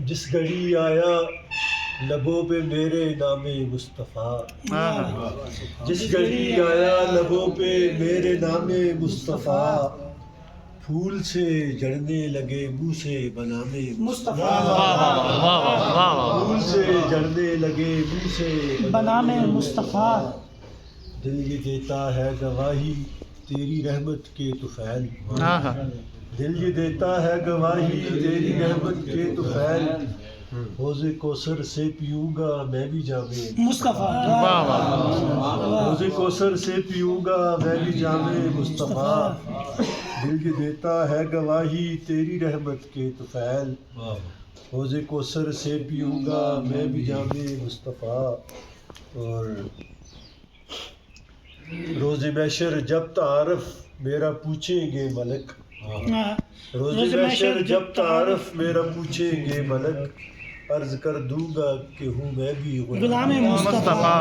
جس گھڑی آیا لبوں پہ میرے نام مصطفیٰ، جس گھڑی آیا لبوں پہ میرے نام مصطفیٰ، پھول سے جڑنے لگے منہ سے بنام مصطفیٰ، پھول سے جڑنے لگے منہ سے بنام مصطفیٰ، دل یہ دیتا ہے گواہی تیری رحمت کے طفیل، دل یہ دیتا ہے گواہی تیری رحمت کے طفیل، حوض کوثر سے پیوں گا میں بھی جام مصطفیٰ، حوض کوثر سے پیوں گا میں بھی جام مصطفیٰ، دل یہ دیتا ہے گواہی تیری رحمت کے طفیل، حوض کوثر سے پیوں گا میں بھی جام مصطفیٰ۔ اور روز محشر جب تعارف میرا پوچھیں گے ملک، روز محشر جب تعارف میرا پوچھیں گے ملک، عرض کر دوں گا کہ ہوں میں بھی غلام مصطفیٰ،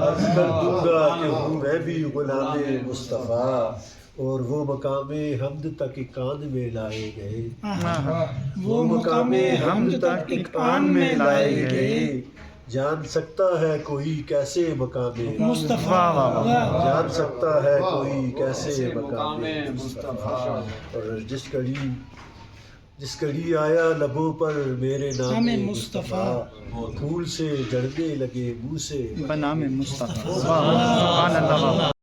عرض کر دوں گا کہ ہوں میں بھی غلام مصطفیٰ، اور وہ مقام حمد تک ایک آن میں لائے گئے، وہ مقام حمد تک ایک آن میں لائے گئے، جان سکتا ہے کوئی کیسے مقام مصطفیٰ، جان سکتا ہے کوئی کیسے مقام مصطفیٰ۔ اور جس گھڑی آیا لبوں پر میرے نام مصطفیٰ، پھول سے جڑنے لگے منہ سے بنام مصطفیٰ، سبحان اللہ۔